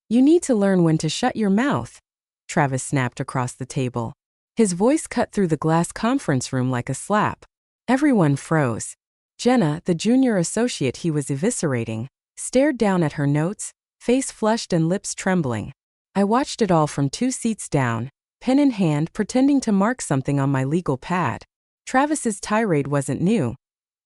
You need to learn when to shut your mouth, Travis snapped across the table. His voice cut through the glass conference room like a slap. Everyone froze. Jenna, the junior associate he was eviscerating, stared down at her notes, face flushed and lips trembling. I watched it all from 2 seats down, pen in hand, pretending to mark something on my legal pad. Travis's tirade wasn't new,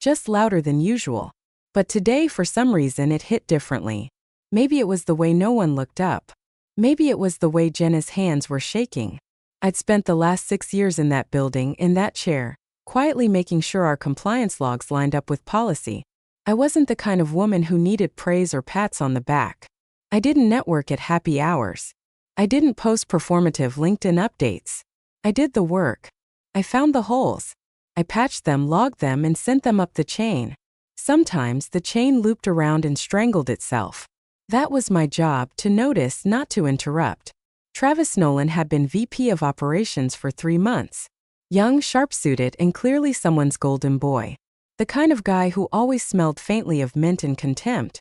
just louder than usual. But today, for some reason, it hit differently. Maybe it was the way no one looked up. Maybe it was the way Jenna's hands were shaking. I'd spent the last 6 years in that building, in that chair, quietly making sure our compliance logs lined up with policy. I wasn't the kind of woman who needed praise or pats on the back. I didn't network at happy hours. I didn't post performative LinkedIn updates. I did the work. I found the holes. I patched them, logged them, and sent them up the chain. Sometimes the chain looped around and strangled itself. That was my job, to notice, not to interrupt. Travis Nolan had been VP of Operations for 3 months. Young, sharp-suited, and clearly someone's golden boy. The kind of guy who always smelled faintly of mint and contempt.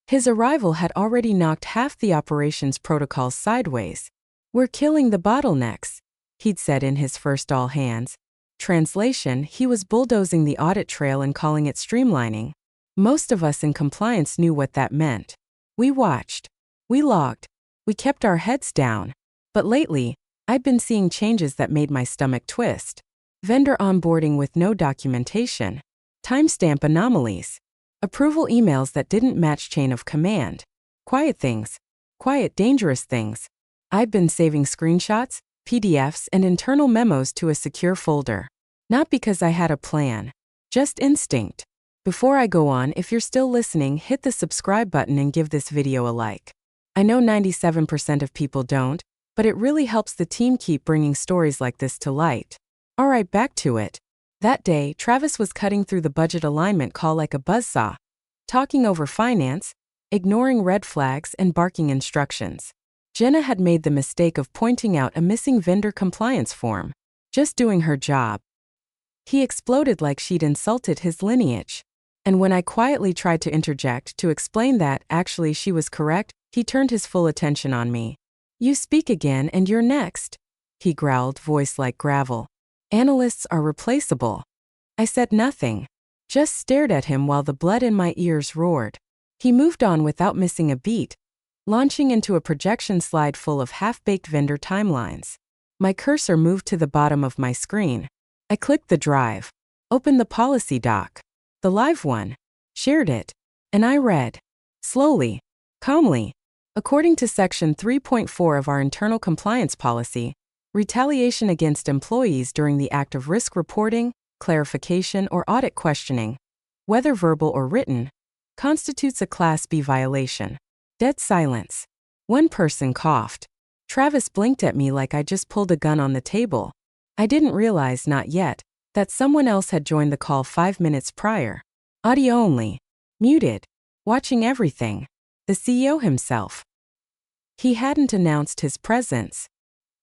His arrival had already knocked half the operations protocols sideways. "We're killing the bottlenecks," he'd said in his first all hands. Translation, he was bulldozing the audit trail and calling it streamlining. Most of us in compliance knew what that meant. We watched. We logged. We kept our heads down. But lately, I'd been seeing changes that made my stomach twist. Vendor onboarding with no documentation. Timestamp anomalies. Approval emails that didn't match chain of command. Quiet things. Quiet, dangerous things. I've been saving screenshots, PDFs, and internal memos to a secure folder. Not because I had a plan. Just instinct. Before I go on, if you're still listening, hit the subscribe button and give this video a like. I know 97% of people don't, but it really helps the team keep bringing stories like this to light. Alright, back to it. That day, Travis was cutting through the budget alignment call like a buzzsaw, talking over finance, ignoring red flags, and barking instructions. Jenna had made the mistake of pointing out a missing vendor compliance form. Just doing her job. He exploded like she'd insulted his lineage. And when I quietly tried to interject to explain that, actually, she was correct, he turned his full attention on me. "You speak again and you're next," he growled, voice like gravel. "Analysts are replaceable." I said nothing. Just stared at him while the blood in my ears roared. He moved on without missing a beat, launching into a projection slide full of half-baked vendor timelines. My cursor moved to the bottom of my screen. I clicked the drive, opened the policy doc, the live one, shared it, and I read. Slowly, calmly. According to Section 3.4 of our internal compliance policy, retaliation against employees during the act of risk reporting, clarification, or audit questioning, whether verbal or written, constitutes a Class B violation. Dead silence. One person coughed. Travis blinked at me like I just pulled a gun on the table. I didn't realize, not yet, that someone else had joined the call 5 minutes prior. Audio only. Muted. Watching everything. The CEO himself. He hadn't announced his presence.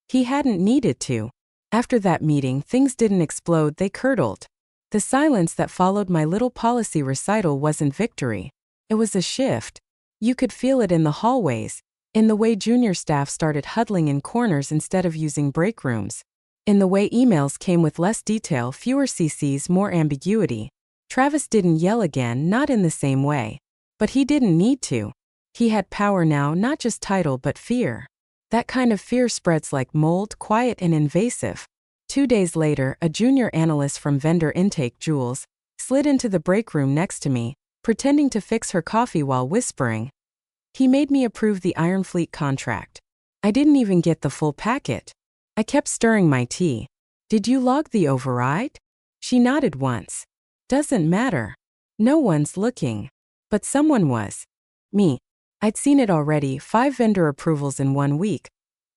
He hadn't needed to. After that meeting, things didn't explode, they curdled. The silence that followed my little policy recital wasn't victory. It was a shift. You could feel it in the hallways, in the way junior staff started huddling in corners instead of using break rooms, in the way emails came with less detail, fewer CCs, more ambiguity. Travis didn't yell again, not in the same way. But he didn't need to. He had power now, not just title but fear. That kind of fear spreads like mold, quiet and invasive. 2 days later, a junior analyst from vendor intake, Jules, slid into the break room next to me, pretending to fix her coffee while whispering. He made me approve the Iron Fleet contract. I didn't even get the full packet. I kept stirring my tea. "Did you log the override?" She nodded once. "Doesn't matter. No one's looking." But someone was. Me. I'd seen it already, 5 vendor approvals in 1 week,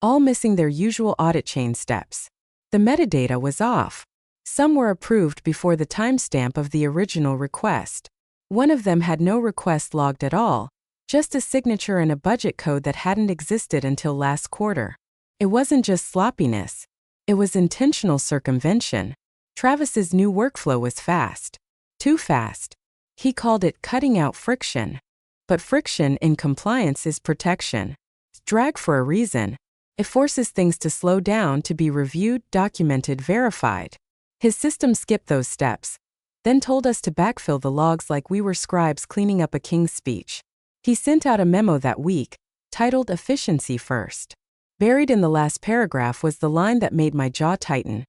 all missing their usual audit chain steps. The metadata was off. Some were approved before the timestamp of the original request. One of them had no request logged at all, just a signature and a budget code that hadn't existed until last quarter. It wasn't just sloppiness. It was intentional circumvention. Travis's new workflow was fast. Too fast. He called it cutting out friction. But friction in compliance is protection. Drag for a reason. It forces things to slow down, to be reviewed, documented, verified. His system skipped those steps, then told us to backfill the logs like we were scribes cleaning up a king's speech. He sent out a memo that week, titled Efficiency First. Buried in the last paragraph was the line that made my jaw tighten.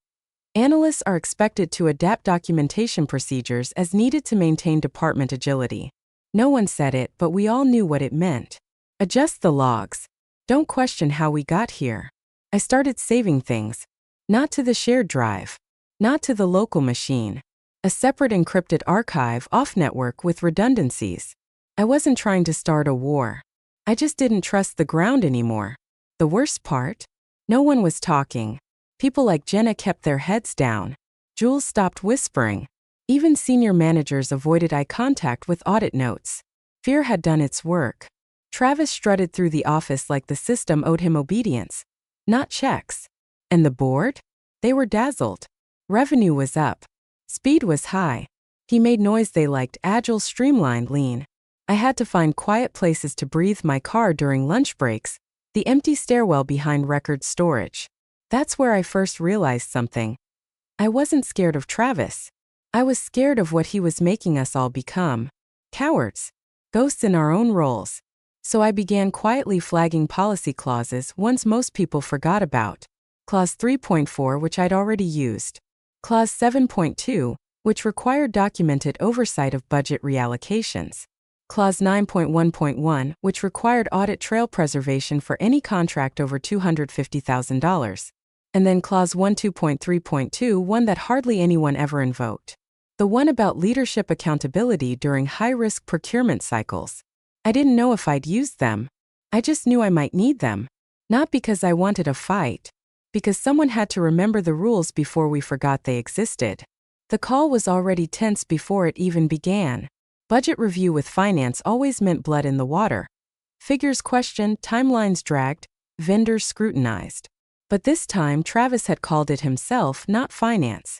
Analysts are expected to adapt documentation procedures as needed to maintain department agility. No one said it, but we all knew what it meant. Adjust the logs. Don't question how we got here. I started saving things. Not to the shared drive. Not to the local machine. A separate encrypted archive off-network with redundancies. I wasn't trying to start a war. I just didn't trust the ground anymore. The worst part? No one was talking. People like Jenna kept their heads down. Jules stopped whispering. Even senior managers avoided eye contact with audit notes. Fear had done its work. Travis strutted through the office like the system owed him obedience, not checks. And the board? They were dazzled. Revenue was up. Speed was high. He made noise they liked: agile, streamlined, lean. I had to find quiet places to breathe: my car during lunch breaks, the empty stairwell behind record storage. That's where I first realized something. I wasn't scared of Travis. I was scared of what he was making us all become. Cowards. Ghosts in our own roles. So I began quietly flagging policy clauses ones most people forgot about. Clause 3.4, which I'd already used. Clause 7.2, which required documented oversight of budget reallocations. Clause 9.1.1, which required audit trail preservation for any contract over $250,000. And then Clause 12.3.2, one that hardly anyone ever invoked. The one about leadership accountability during high-risk procurement cycles. I didn't know if I'd use them. I just knew I might need them. Not because I wanted a fight. Because someone had to remember the rules before we forgot they existed. The call was already tense before it even began. Budget review with finance always meant blood in the water. Figures questioned, timelines dragged, vendors scrutinized. But this time Travis had called it himself, not finance.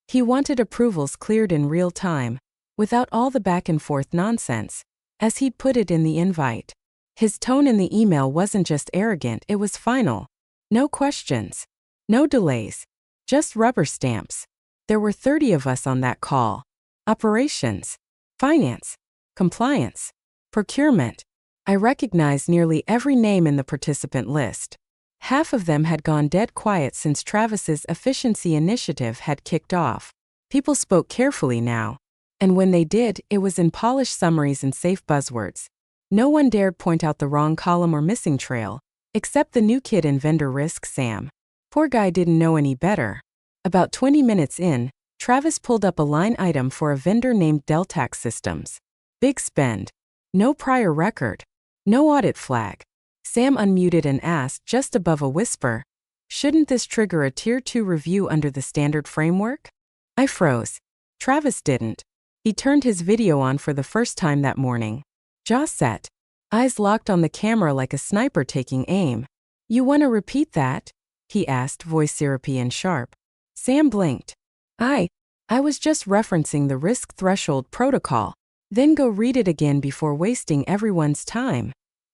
He wanted approvals cleared in real time, without all the back and forth nonsense, as he'd put it in the invite. His tone in the email wasn't just arrogant, it was final. No questions. No delays. Just rubber stamps. There were 30 of us on that call. Operations. Finance. Compliance. Procurement. I recognized nearly every name in the participant list. Half of them had gone dead quiet since Travis's efficiency initiative had kicked off. People spoke carefully now. And when they did, it was in polished summaries and safe buzzwords. No one dared point out the wrong column or missing trail, except the new kid in vendor risk, Sam. Poor guy didn't know any better. About 20 minutes in, Travis pulled up a line item for a vendor named Deltax Systems. Big spend. No prior record. No audit flag. Sam unmuted and asked, just above a whisper, "Shouldn't this trigger a Tier 2 review under the standard framework?" I froze. Travis didn't. He turned his video on for the first time that morning. Jaw set. Eyes locked on the camera like a sniper taking aim. "You want to repeat that?" he asked, voice syrupy and sharp. Sam blinked. I was just referencing the risk threshold protocol. Then go read it again before wasting everyone's time,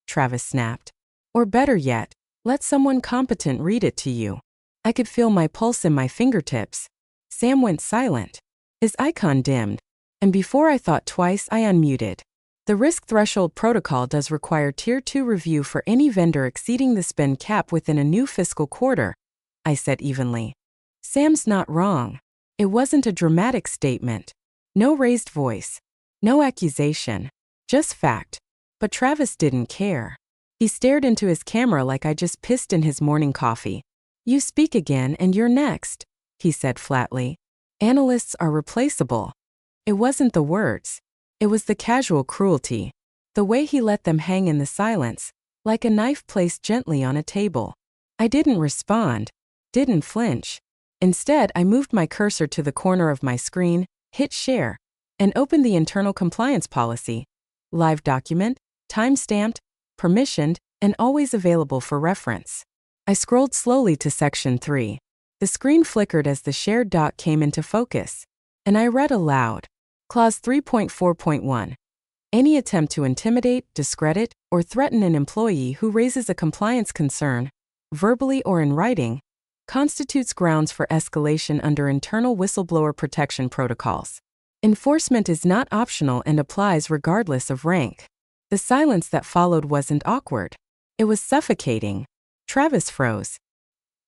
Travis snapped. Or better yet, let someone competent read it to you. I could feel my pulse in my fingertips. Sam went silent. His icon dimmed. And before I thought twice, I unmuted. The risk threshold protocol does require Tier 2 review for any vendor exceeding the spend cap within a new fiscal quarter, I said evenly. Sam's not wrong. It wasn't a dramatic statement. No raised voice. No accusation. Just fact. But Travis didn't care. He stared into his camera like I just pissed in his morning coffee. "You speak again and you're next," he said flatly. "Analysts are replaceable." It wasn't the words. It was the casual cruelty. The way he let them hang in the silence, like a knife placed gently on a table. I didn't respond. Didn't flinch. Instead, I moved my cursor to the corner of my screen, hit share, and opened the internal compliance policy. Live document, time-stamped, permissioned, and always available for reference. I scrolled slowly to Section 3. The screen flickered as the shared doc came into focus, and I read aloud. Clause 3.4.1. Any attempt to intimidate, discredit, or threaten an employee who raises a compliance concern, verbally or in writing, constitutes grounds for escalation under internal whistleblower protection protocols. Enforcement is not optional and applies regardless of rank. The silence that followed wasn't awkward. It was suffocating. Travis froze.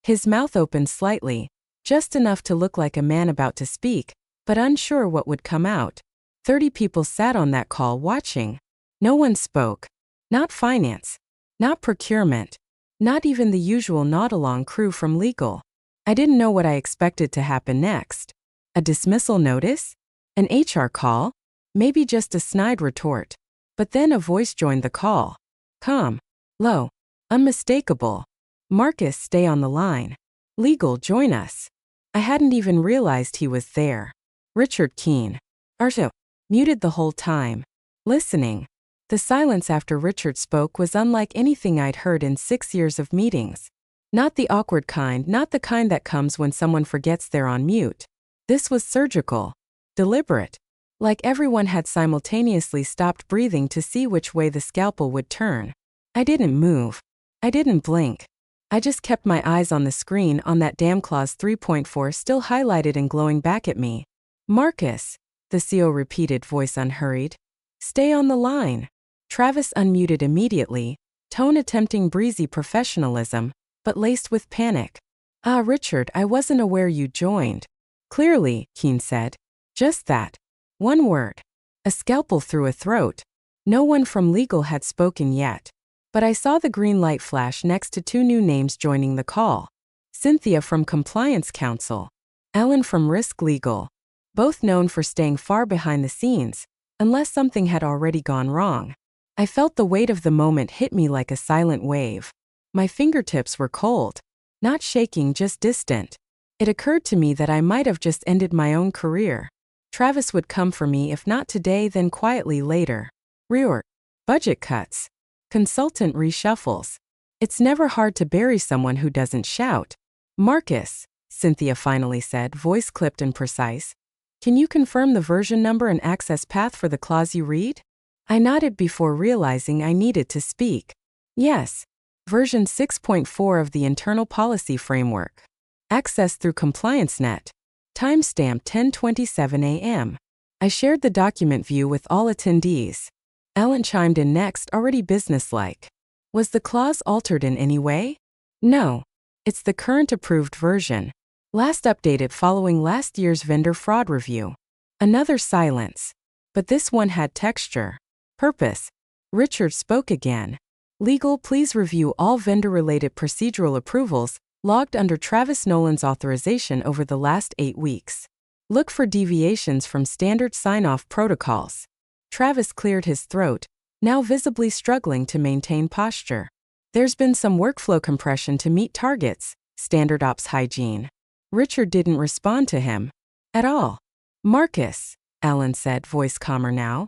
His mouth opened slightly, just enough to look like a man about to speak, but unsure what would come out. 30 people sat on that call watching. No one spoke. Not finance. Not procurement. Not even the usual nod-along crew from legal. I didn't know what I expected to happen next. A dismissal notice? An HR call? Maybe just a snide retort. But then a voice joined the call. Calm. Low. Unmistakable. Marcus, stay on the line. Legal, join us. I hadn't even realized he was there. Richard Keene. Arto. Muted the whole time. Listening. The silence after Richard spoke was unlike anything I'd heard in 6 years of meetings. Not the awkward kind, not the kind that comes when someone forgets they're on mute. This was surgical. Deliberate. Like everyone had simultaneously stopped breathing to see which way the scalpel would turn. I didn't move. I didn't blink. I just kept my eyes on the screen, on that damn clause 3.4 still highlighted and glowing back at me. Marcus, the CO repeated, voice unhurried. Stay on the line. Travis unmuted immediately, tone attempting breezy professionalism, but laced with panic. Ah, Richard, I wasn't aware you joined. Clearly, Keene said. Just that. One word. A scalpel through a throat. No one from legal had spoken yet. But I saw the green light flash next to 2 new names joining the call. Cynthia from Compliance Counsel. Ellen from Risk Legal. Both known for staying far behind the scenes, unless something had already gone wrong. I felt the weight of the moment hit me like a silent wave. My fingertips were cold. Not shaking, just distant. It occurred to me that I might have just ended my own career. Travis would come for me if not today then quietly later. Reorg. Budget cuts. Consultant reshuffles. It's never hard to bury someone who doesn't shout. Marcus, Cynthia finally said, voice clipped and precise. Can you confirm the version number and access path for the clause you read? I nodded before realizing I needed to speak. Yes. Version 6.4 of the Internal Policy Framework. Access through ComplianceNet. Timestamp 10:27 a.m. I shared the document view with all attendees. Ellen chimed in next, already businesslike. Was the clause altered in any way? No. It's the current approved version. Last updated following last year's vendor fraud review. Another silence. But this one had texture. Purpose. Richard spoke again. Legal, please review all vendor-related procedural approvals logged under Travis Nolan's authorization over the last 8 weeks. Look for deviations from standard sign-off protocols. Travis cleared his throat, now visibly struggling to maintain posture. There's been some workflow compression to meet targets, standard ops hygiene. Richard didn't respond to him. At all. Marcus, Alan said, voice calmer now.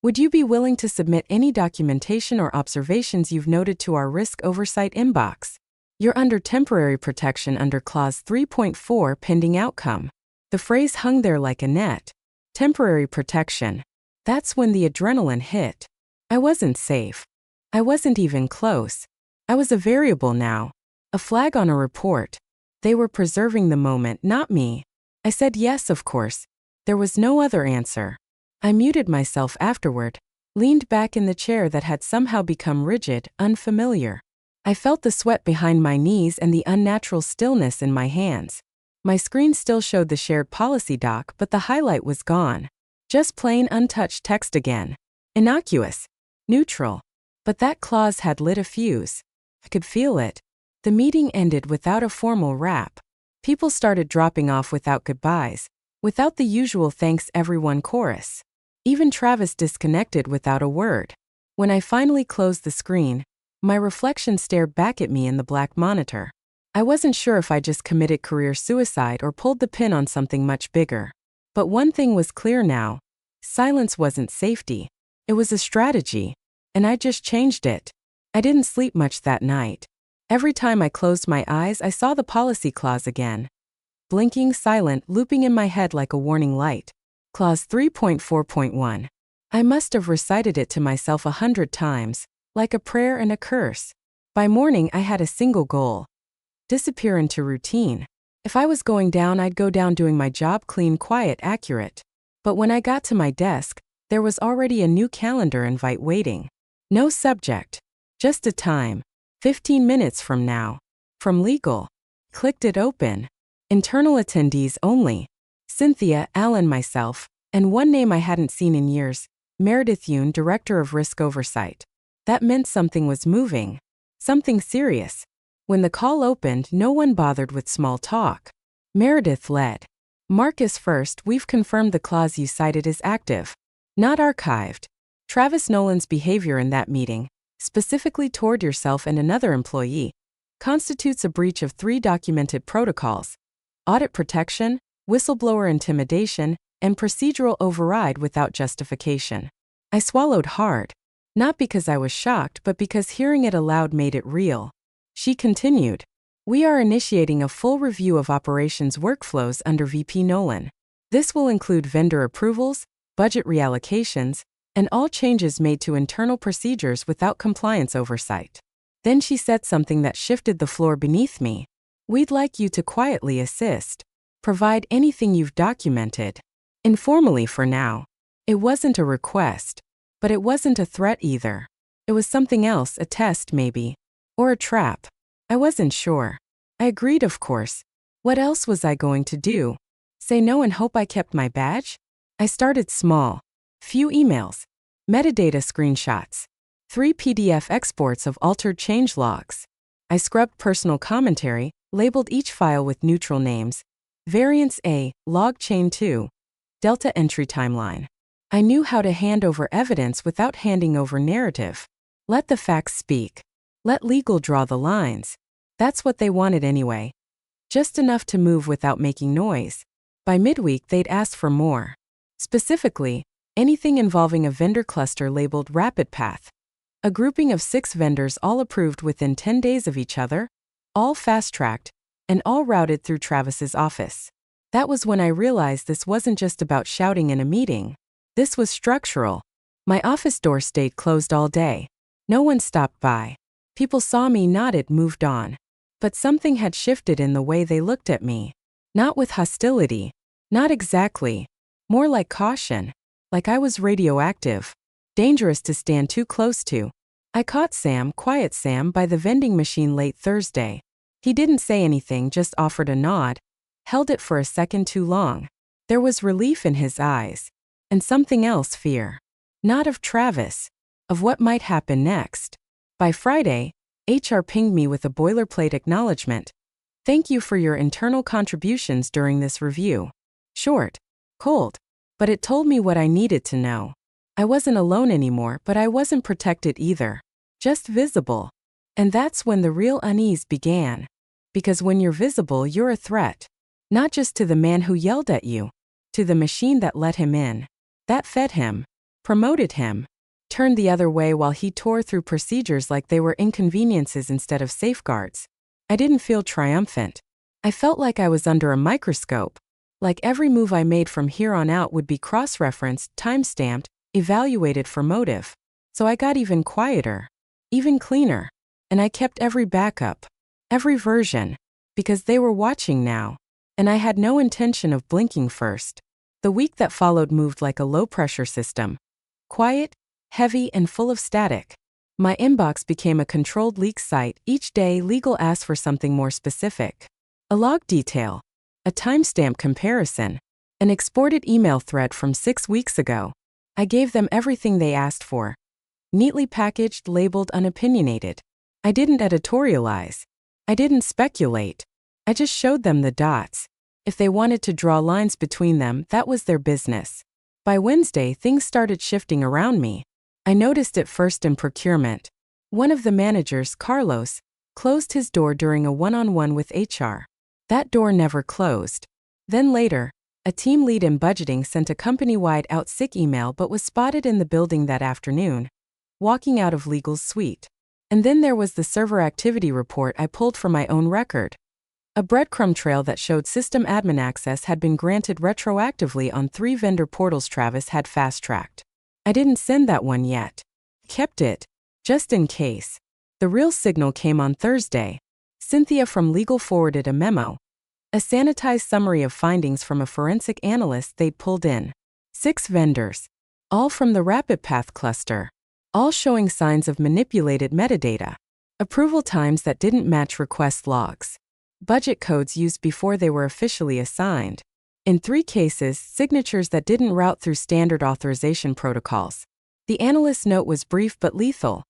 Would you be willing to submit any documentation or observations you've noted to our risk oversight inbox? You're under temporary protection under Clause 3.4 pending outcome. The phrase hung there like a net. Temporary protection. That's when the adrenaline hit. I wasn't safe. I wasn't even close. I was a variable now. A flag on a report. They were preserving the moment, not me. I said yes, of course. There was no other answer. I muted myself afterward, leaned back in the chair that had somehow become rigid, unfamiliar. I felt the sweat behind my knees and the unnatural stillness in my hands. My screen still showed the shared policy doc, but the highlight was gone. Just plain untouched text again. Innocuous. Neutral. But that clause had lit a fuse. I could feel it. The meeting ended without a formal wrap. People started dropping off without goodbyes, without the usual thanks everyone chorus. Even Travis disconnected without a word. When I finally closed the screen, my reflection stared back at me in the black monitor. I wasn't sure if I just committed career suicide or pulled the pin on something much bigger. But one thing was clear now. Silence wasn't safety. It was a strategy. And I just changed it. I didn't sleep much that night. Every time I closed my eyes, I saw the policy clause again. Blinking, silent, looping in my head like a warning light. Clause 3.4.1. I must have recited it to myself 100 times, like a prayer and a curse. By morning, I had a single goal: disappear into routine. If I was going down, I'd go down doing my job clean, quiet, accurate. But when I got to my desk, there was already a new calendar invite waiting. No subject, just a time. 15 minutes from now. From legal. Clicked it open. Internal attendees only. Cynthia, Alan, myself, and one name I hadn't seen in years, Meredith Yoon, Director of Risk Oversight. That meant something was moving. Something serious. When the call opened, no one bothered with small talk. Meredith led. Marcus, first, we've confirmed the clause you cited is active, not archived. Travis Nolan's behavior in that meeting, specifically toward yourself and another employee, constitutes a breach of 3 documented protocols: audit protection, whistleblower intimidation, and procedural override without justification. I swallowed hard, not because I was shocked, but because hearing it aloud made it real. She continued, "We are initiating a full review of operations workflows under VP Nolan. This will include vendor approvals, budget reallocations, and all changes made to internal procedures without compliance oversight." Then she said something that shifted the floor beneath me. "We'd like you to quietly assist. Provide anything you've documented. Informally for now." It wasn't a request, but it wasn't a threat either. It was something else, a test maybe. Or a trap. I wasn't sure. I agreed, of course. What else was I going to do? Say no and hope I kept my badge? I started small. Few emails. Metadata screenshots. 3 PDF exports of altered change logs. I scrubbed personal commentary, labeled each file with neutral names. Variance A, log chain 2. Delta entry timeline. I knew how to hand over evidence without handing over narrative. Let the facts speak. Let legal draw the lines. That's what they wanted anyway. Just enough to move without making noise. By midweek, they'd asked for more. Specifically, anything involving a vendor cluster labeled Rapid Path. A grouping of 6 vendors all approved within 10 days of each other, all fast-tracked, and all routed through Travis's office. That was when I realized this wasn't just about shouting in a meeting. This was structural. My office door stayed closed all day. No one stopped by. People saw me, nodded, moved on. But something had shifted in the way they looked at me. Not with hostility. Not exactly. More like caution. Like I was radioactive. Dangerous to stand too close to. I caught Sam, Quiet Sam, by the vending machine late Thursday. He didn't say anything, just offered a nod. Held it for a second too long. There was relief in his eyes. And something else, fear. Not of Travis. Of what might happen next. By Friday, HR pinged me with a boilerplate acknowledgement. "Thank you for your internal contributions during this review." Short. Cold. But it told me what I needed to know. I wasn't alone anymore, but I wasn't protected either. Just visible. And that's when the real unease began. Because when you're visible, you're a threat. Not just to the man who yelled at you. To the machine that let him in. That fed him. Promoted him. Turned the other way while he tore through procedures like they were inconveniences instead of safeguards. I didn't feel triumphant. I felt like I was under a microscope. Like every move I made from here on out would be cross-referenced, time-stamped, evaluated for motive. So I got even quieter. Even cleaner. And I kept every backup. Every version. Because they were watching now. And I had no intention of blinking first. The week that followed moved like a low-pressure system. Quiet, heavy, and full of static. My inbox became a controlled leak site. Each day, legal asked for something more specific. A log detail. A timestamp comparison. An exported email thread from 6 weeks ago. I gave them everything they asked for. Neatly packaged, labeled, unopinionated. I didn't editorialize. I didn't speculate. I just showed them the dots. If they wanted to draw lines between them, that was their business. By Wednesday, things started shifting around me. I noticed it first in procurement. One of the managers, Carlos, closed his door during a one-on-one with HR. That door never closed. Then later, a team lead in budgeting sent a company-wide out sick email but was spotted in the building that afternoon, walking out of legal's suite. And then there was the server activity report I pulled from my own record. A breadcrumb trail that showed system admin access had been granted retroactively on 3 vendor portals Travis had fast-tracked. I didn't send that one yet. Kept it, just in case. The real signal came on Thursday. Cynthia from legal forwarded a memo. A sanitized summary of findings from a forensic analyst they'd pulled in. 6 vendors. All from the RapidPath cluster. All showing signs of manipulated metadata. Approval times that didn't match request logs. Budget codes used before they were officially assigned. In 3 cases, signatures that didn't route through standard authorization protocols. The analyst's note was brief but lethal.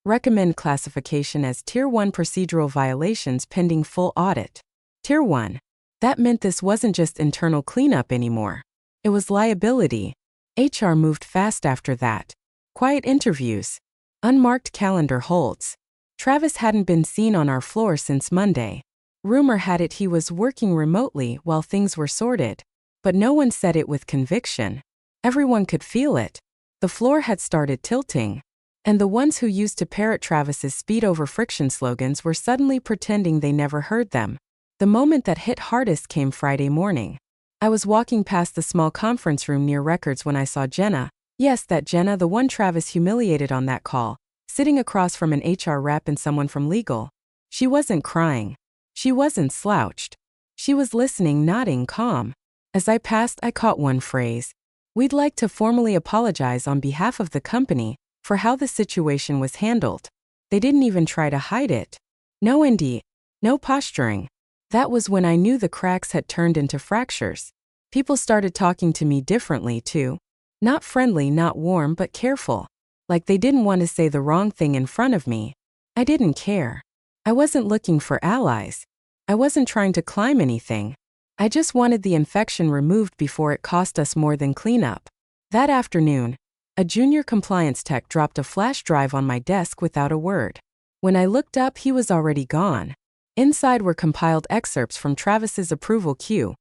Recommend classification as Tier 1 procedural violations pending full audit. Tier 1. That meant this wasn't just internal cleanup anymore. It was liability. HR moved fast after that. Quiet interviews. Unmarked calendar holds. Travis hadn't been seen on our floor since Monday. Rumor had it he was working remotely while things were sorted. But no one said it with conviction. Everyone could feel it. The floor had started tilting. And the ones who used to parrot Travis's speed over friction slogans were suddenly pretending they never heard them. The moment that hit hardest came Friday morning. I was walking past the small conference room near records when I saw Jenna. Yes, that Jenna, the one Travis humiliated on that call, sitting across from an HR rep and someone from legal. She wasn't crying. She wasn't slouched. She was listening, nodding, calm. As I passed, I caught one phrase. We'd like to formally apologize on behalf of the company for how the situation was handled. They didn't even try to hide it. No ND. No posturing. That was when I knew the cracks had turned into fractures. People started talking to me differently, too. Not friendly, not warm, but careful. Like they didn't want to say the wrong thing in front of me. I didn't care. I wasn't looking for allies. I wasn't trying to climb anything. I just wanted the infection removed before it cost us more than cleanup. That afternoon, a junior compliance tech dropped a flash drive on my desk without a word. When I looked up, he was already gone. Inside were compiled excerpts from Travis's approval queue.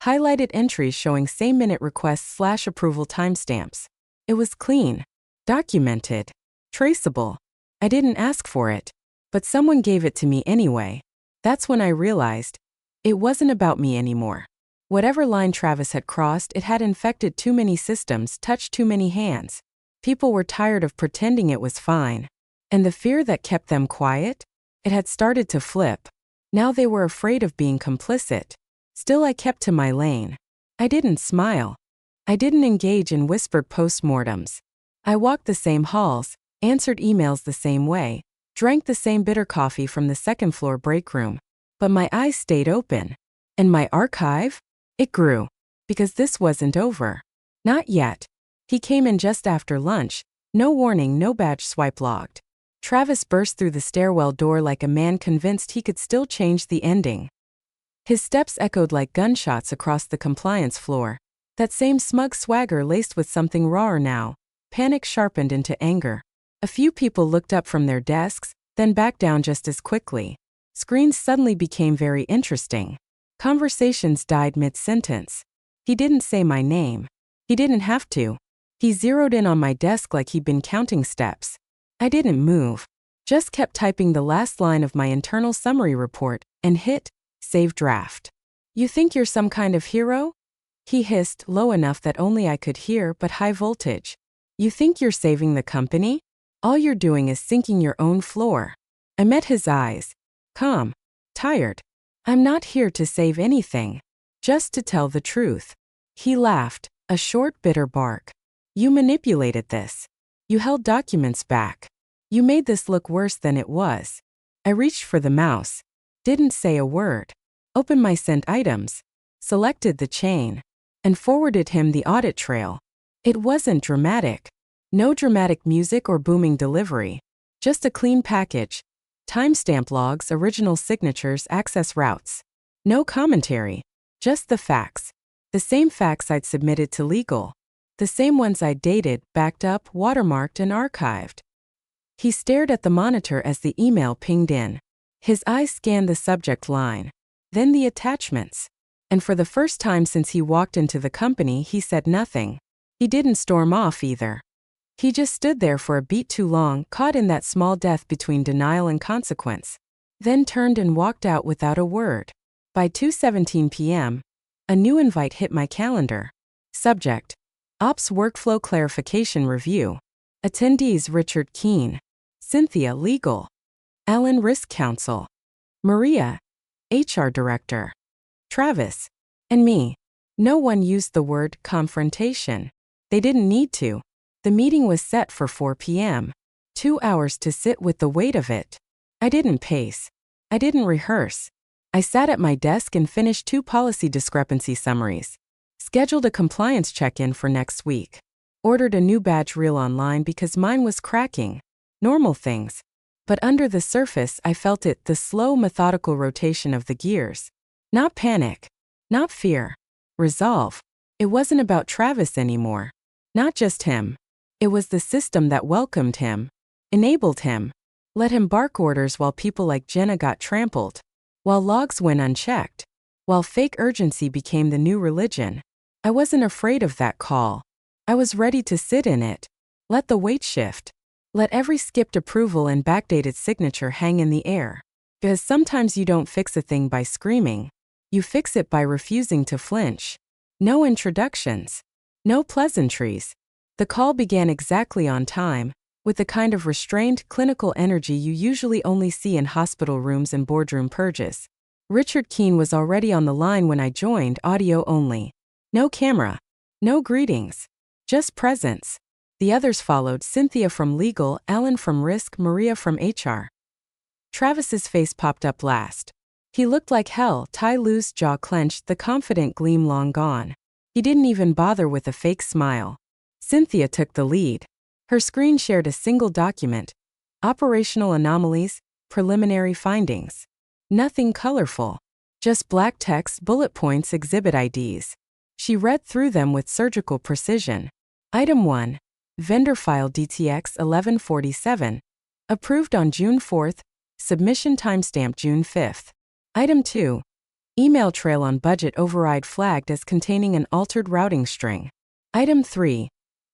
Highlighted entries showing same-minute requests/approval timestamps. It was clean. Documented. Traceable. I didn't ask for it. But someone gave it to me anyway. That's when I realized it wasn't about me anymore. Whatever line Travis had crossed, it had infected too many systems, touched too many hands. People were tired of pretending it was fine. And the fear that kept them quiet? It had started to flip. Now they were afraid of being complicit. Still, I kept to my lane. I didn't smile. I didn't engage in whispered postmortems. I walked the same halls, answered emails the same way, drank the same bitter coffee from the second-floor break room. But my eyes stayed open. And my archive? It grew. Because this wasn't over. Not yet. He came in just after lunch. No warning, no badge swipe logged. Travis burst through the stairwell door like a man convinced he could still change the ending. His steps echoed like gunshots across the compliance floor. That same smug swagger laced with something rawer now. Panic sharpened into anger. A few people looked up from their desks, then back down just as quickly. Screens suddenly became very interesting. Conversations died mid-sentence. He didn't say my name. He didn't have to. He zeroed in on my desk like he'd been counting steps. I didn't move. Just kept typing the last line of my internal summary report and hit save draft. You think you're some kind of hero? He hissed, low enough that only I could hear, but high voltage. You think you're saving the company? All you're doing is sinking your own floor. I met his eyes. Calm. Tired. I'm not here to save anything. Just to tell the truth. He laughed, a short, bitter bark. You manipulated this. You held documents back. You made this look worse than it was. I reached for the mouse. Didn't say a word. Opened my sent items. Selected the chain. And forwarded him the audit trail. It wasn't dramatic. No dramatic music or booming delivery. Just a clean package. Timestamp logs, original signatures, access routes. No commentary. Just the facts. The same facts I'd submitted to legal. The same ones I'd dated, backed up, watermarked, and archived. He stared at the monitor as the email pinged in. His eyes scanned the subject line. Then the attachments. And for the first time since he walked into the company, he said nothing. He didn't storm off either. He just stood there for a beat too long, caught in that small death between denial and consequence. Then turned and walked out without a word. By 2:17 p.m., a new invite hit my calendar. Subject: Ops Workflow Clarification Review. Attendees Richard Keene, Cynthia Legal, Alan Risk Counsel, Maria, HR Director, Travis, and me. No one used the word confrontation. They didn't need to. The meeting was set for 4 p.m. 2 hours to sit with the weight of it. I didn't pace. I didn't rehearse. I sat at my desk and finished 2 policy discrepancy summaries. Scheduled a compliance check-in for next week. Ordered a new badge reel online because mine was cracking. Normal things. But under the surface I felt it, the slow, methodical rotation of the gears. Not panic. Not fear. Resolve. It wasn't about Travis anymore. Not just him. It was the system that welcomed him, enabled him, let him bark orders while people like Jenna got trampled, while logs went unchecked, while fake urgency became the new religion. I wasn't afraid of that call. I was ready to sit in it. Let the weight shift. Let every skipped approval and backdated signature hang in the air. Because sometimes you don't fix a thing by screaming. You fix it by refusing to flinch. No introductions. No pleasantries. The call began exactly on time, with the kind of restrained, clinical energy you usually only see in hospital rooms and boardroom purges. Richard Keene was already on the line when I joined, audio only. No camera. No greetings. Just presence. The others followed, Cynthia from Legal, Alan from Risk, Maria from HR. Travis's face popped up last. He looked like hell, tie loose, jaw clenched, the confident gleam long gone. He didn't even bother with a fake smile. Cynthia took the lead. Her screen shared a single document. Operational anomalies, preliminary findings. Nothing colorful. Just black text, bullet points, exhibit IDs. She read through them with surgical precision. Item 1. Vendor file DTX 1147. Approved on June 4th. Submission timestamp June 5th. Item 2. Email trail on budget override flagged as containing an altered routing string. Item 3.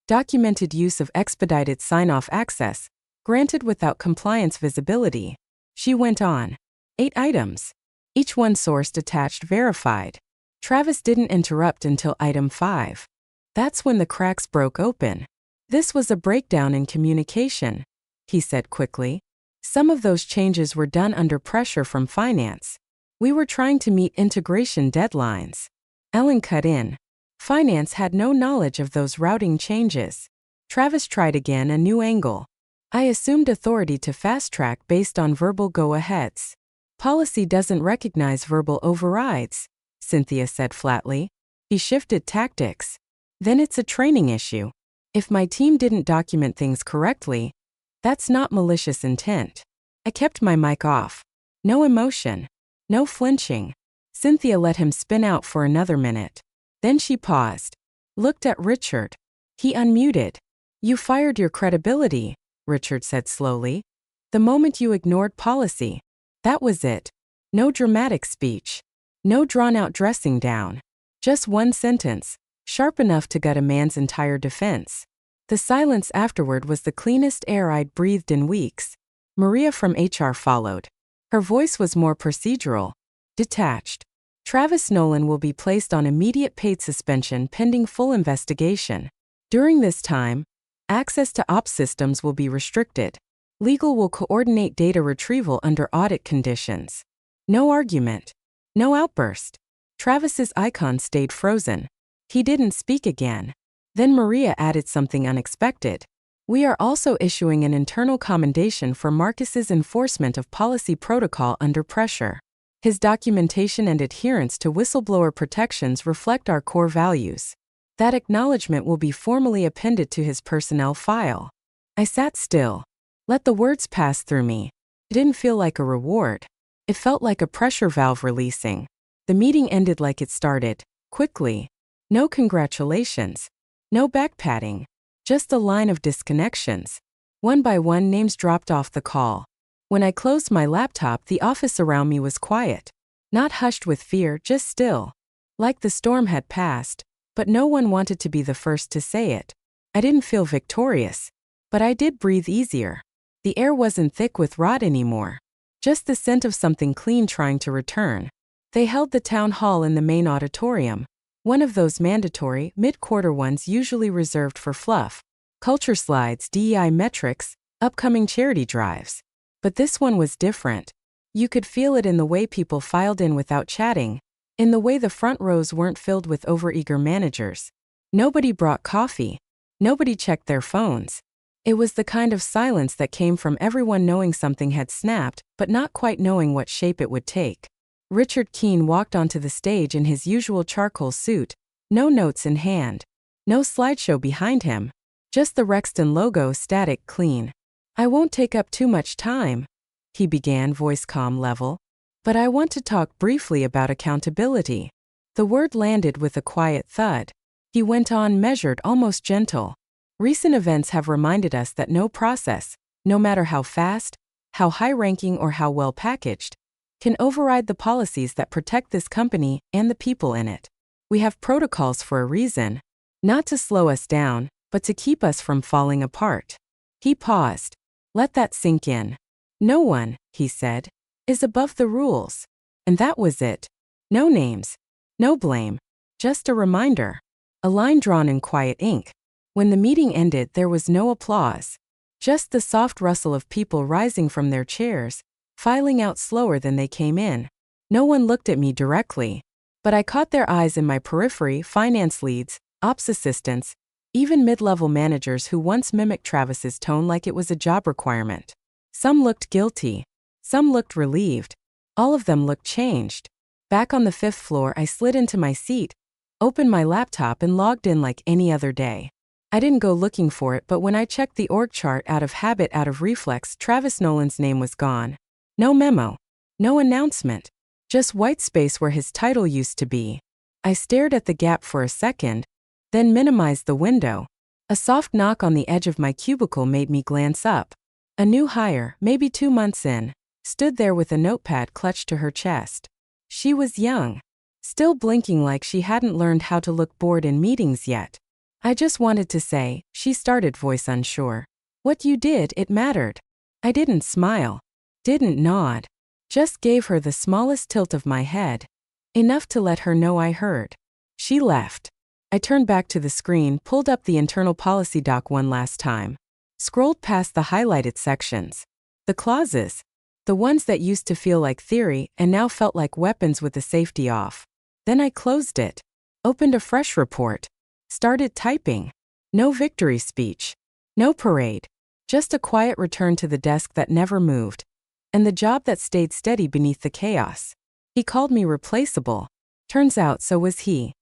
Documented use of expedited sign-off access, granted without compliance visibility. She went on. 8 items. Each one sourced, attached, verified. Travis didn't interrupt until item 5. That's when the cracks broke open. This was a breakdown in communication, he said quickly. Some of those changes were done under pressure from finance. We were trying to meet integration deadlines. Ellen cut in. Finance had no knowledge of those routing changes. Travis tried again, a new angle. I assumed authority to fast-track based on verbal go-aheads. Policy doesn't recognize verbal overrides, Cynthia said flatly. He shifted tactics. Then it's a training issue. If my team didn't document things correctly, that's not malicious intent. I kept my mic off. No emotion. No flinching. Cynthia let him spin out for another minute. Then she paused. Looked at Richard. He unmuted. You fired your credibility, Richard said slowly. The moment you ignored policy. That was it. No dramatic speech. No drawn-out dressing down. Just one sentence, sharp enough to gut a man's entire defense. The silence afterward was the cleanest air I'd breathed in weeks. Maria from HR followed. Her voice was more procedural, detached. Travis Nolan will be placed on immediate paid suspension pending full investigation. During this time, access to ops systems will be restricted. Legal will coordinate data retrieval under audit conditions. No argument. No outburst. Travis's icon stayed frozen. He didn't speak again. Then Maria added something unexpected. We are also issuing an internal commendation for Marcus's enforcement of policy protocol under pressure. His documentation and adherence to whistleblower protections reflect our core values. That acknowledgement will be formally appended to his personnel file. I sat still. Let the words pass through me. It didn't feel like a reward. It felt like a pressure valve releasing. The meeting ended like it started, quickly. No congratulations. No backpatting. Just a line of disconnections. One by one, names dropped off the call. When I closed my laptop, the office around me was quiet. Not hushed with fear, just still. Like the storm had passed, but no one wanted to be the first to say it. I didn't feel victorious, but I did breathe easier. The air wasn't thick with rot anymore. Just the scent of something clean trying to return. They held the town hall in the main auditorium. One of those mandatory, mid-quarter ones usually reserved for fluff, culture slides, DEI metrics, upcoming charity drives. But this one was different. You could feel it in the way people filed in without chatting, in the way the front rows weren't filled with overeager managers. Nobody brought coffee. Nobody checked their phones. It was the kind of silence that came from everyone knowing something had snapped, but not quite knowing what shape it would take. Richard Keene walked onto the stage in his usual charcoal suit, no notes in hand, no slideshow behind him, just the Rexton logo static clean. "I won't take up too much time," he began, voice calm level, "but I want to talk briefly about accountability." The word landed with a quiet thud. He went on, measured, almost gentle. "Recent events have reminded us that no process, no matter how fast, how high-ranking, or how well-packaged, can override the policies that protect this company and the people in it. We have protocols for a reason, not to slow us down, but to keep us from falling apart." He paused. Let that sink in. "No one," he said, "is above the rules." And that was it. No names. No blame. Just a reminder. A line drawn in quiet ink. When the meeting ended, there was no applause. Just the soft rustle of people rising from their chairs, filing out slower than they came in. No one looked at me directly, but I caught their eyes in my periphery: finance leads, ops assistants, even mid-level managers who once mimicked Travis's tone like it was a job requirement. Some looked guilty. Some looked relieved. All of them looked changed. Back on the 5th floor, I slid into my seat, opened my laptop, and logged in like any other day. I didn't go looking for it, but when I checked the org chart out of habit, out of reflex, Travis Nolan's name was gone. No memo. No announcement. Just white space where his title used to be. I stared at the gap for a second, then minimized the window. A soft knock on the edge of my cubicle made me glance up. A new hire, maybe 2 months in, stood there with a notepad clutched to her chest. She was young, still blinking like she hadn't learned how to look bored in meetings yet. "I just wanted to say," she started, voice unsure. "What you did, it mattered." I didn't smile, didn't nod, just gave her the smallest tilt of my head, enough to let her know I heard. She left. I turned back to the screen, pulled up the internal policy doc one last time, scrolled past the highlighted sections. The clauses, the ones that used to feel like theory and now felt like weapons with the safety off. Then I closed it, opened a fresh report, started typing. No victory speech. No parade. Just a quiet return to the desk that never moved, and the job that stayed steady beneath the chaos. He called me replaceable. Turns out so was he.